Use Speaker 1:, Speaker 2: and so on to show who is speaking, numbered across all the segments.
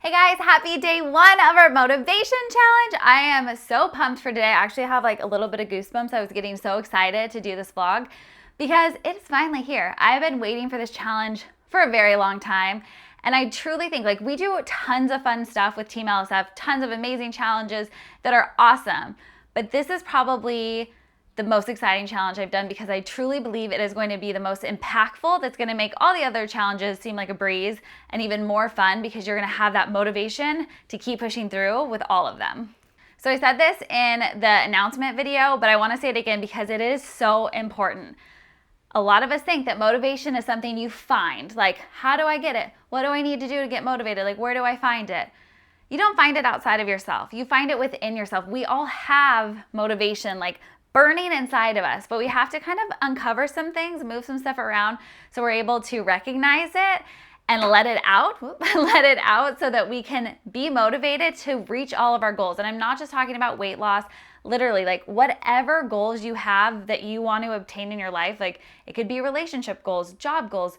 Speaker 1: Hey guys, happy day one of our motivation challenge. I am so pumped for today. I actually have like a little bit of goosebumps. I was getting so excited to do this vlog because it's finally here. I've been waiting for this challenge for a very long time. And I truly think we do tons of fun stuff with Team LSF, tons of amazing challenges that are awesome. But this is probably the most exciting challenge I've done because I truly believe it is going to be the most impactful, that's going to make all the other challenges seem like a breeze and even more fun because you're going to have that motivation to keep pushing through with all of them. So I said this in the announcement video, but I want to say it again because it is so important. A lot of us think that motivation is something you find. Like, how do I get it? What do I need to do to get motivated? Like, where do I find it? You don't find it outside of yourself. You find it within yourself. We all have motivation, burning inside of us, but we have to kind of uncover some things, move some stuff around so we're able to recognize it and let it out so that we can be motivated to reach all of our goals. And I'm not just talking about weight loss, literally whatever goals you have that you want to obtain in your life, it could be relationship goals, job goals,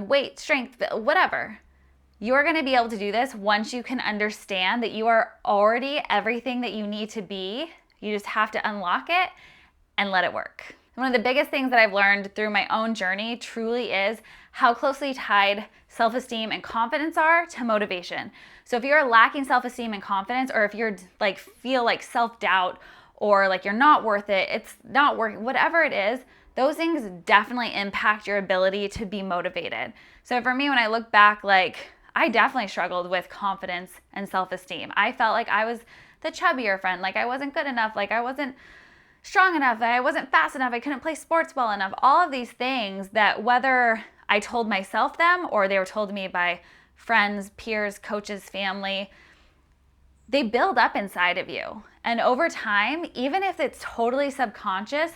Speaker 1: weight, strength, whatever. You're going to be able to do this once you can understand that you are already everything that you need to be. You just have to unlock it and let it work. One of the biggest things that I've learned through my own journey truly is how closely tied self-esteem and confidence are to motivation. So if you're lacking self-esteem and confidence, or if you're feel self-doubt or you're not worth it, it's not working, whatever it is, those things definitely impact your ability to be motivated. So for me, when I look back, I definitely struggled with confidence and self-esteem. I felt like I was the chubbier friend, I wasn't good enough, I wasn't strong enough, I wasn't fast enough, I couldn't play sports well enough. All of these things that whether I told myself them or they were told to me by friends, peers, coaches, family, they build up inside of you. And over time, even if it's totally subconscious,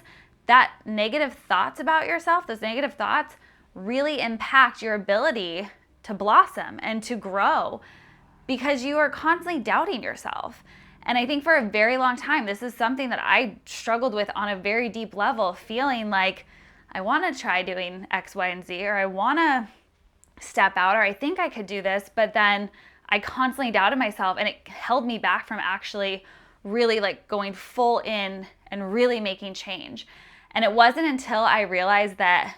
Speaker 1: that negative thoughts about yourself, those negative thoughts really impact your ability to blossom and to grow because you are constantly doubting yourself. And I think for a very long time, this is something that I struggled with on a very deep level, feeling like I want to try doing X, Y, and Z, or I want to step out, or I think I could do this, but then I constantly doubted myself and it held me back from actually really going full in and really making change. And it wasn't until I realized that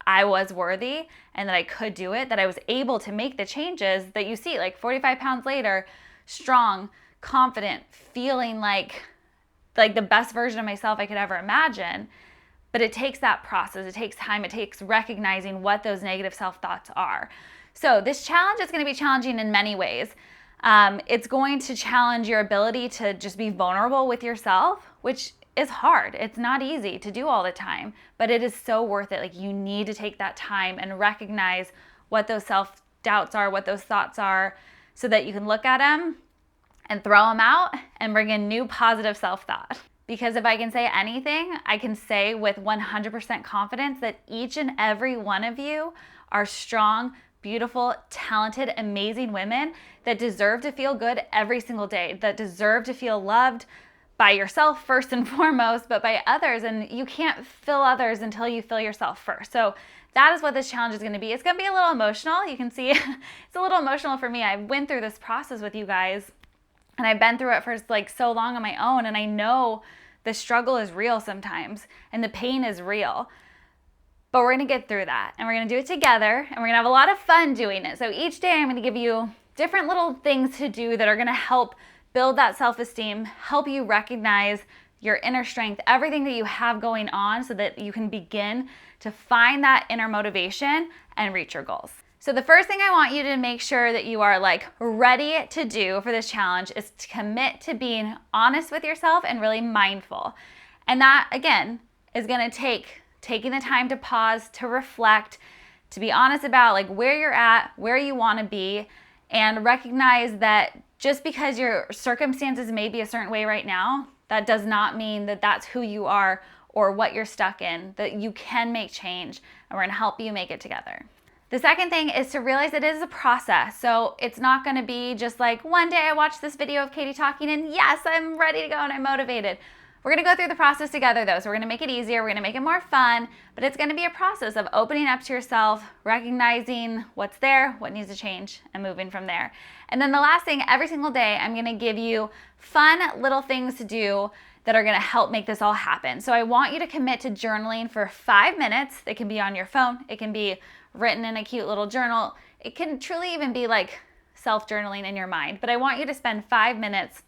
Speaker 1: I was worthy and that I could do it, that I was able to make the changes that you see, 45 pounds later, strong, confident, feeling like the best version of myself I could ever imagine. But it takes that process. It takes time. It takes recognizing what those negative self-thoughts are. So this challenge is going to be challenging in many ways. It's going to challenge your ability to just be vulnerable with yourself, which is hard. It's not easy to do all the time, but it is so worth it. You need to take that time and recognize what those self-doubts are, what those thoughts are, so that you can look at them and throw them out and bring in new positive self-thought. Because if I can say anything, I can say with 100% confidence that each and every one of you are strong, beautiful, talented, amazing women that deserve to feel good every single day, that deserve to feel loved by yourself first and foremost, but by others. And you can't fill others until you fill yourself first. So that is what this challenge is going to be. It's going to be a little emotional. You can see it's a little emotional for me. I went through this process with you guys, and I've been through it for so long on my own, and I know the struggle is real sometimes, and the pain is real. But we're going to get through that, and we're going to do it together, and we're going to have a lot of fun doing it. So each day I'm going to give you different little things to do that are going to help build that self-esteem, help you recognize your inner strength, everything that you have going on so that you can begin to find that inner motivation and reach your goals. So the first thing I want you to make sure that you are ready to do for this challenge is to commit to being honest with yourself and really mindful. And that, again, is going to take taking the time to pause, to reflect, to be honest about where you're at, where you want to be, and recognize that just because your circumstances may be a certain way right now, that does not mean that that's who you are or what you're stuck in, that you can make change, and we're going to help you make it together. The second thing is to realize it is a process. So it's not going to be just one day I watched this video of Katie talking and yes, I'm ready to go and I'm motivated. We're gonna go through the process together though, so we're gonna make it easier, we're gonna make it more fun, but it's gonna be a process of opening up to yourself, recognizing what's there, what needs to change, and moving from there. And then the last thing, every single day, I'm gonna give you fun little things to do that are gonna help make this all happen. So I want you to commit to journaling for 5 minutes. It can be on your phone, it can be written in a cute little journal, it can truly even be like self-journaling in your mind, but I want you to spend 5 minutes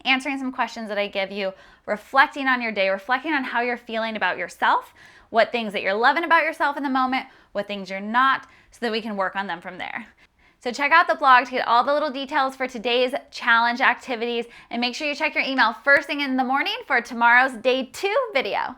Speaker 1: answering some questions that I give you, reflecting on your day, reflecting on how you're feeling about yourself, what things that you're loving about yourself in the moment, what things you're not, so that we can work on them from there. So check out the blog to get all the little details for today's challenge activities, and make sure you check your email first thing in the morning for tomorrow's day 2 video.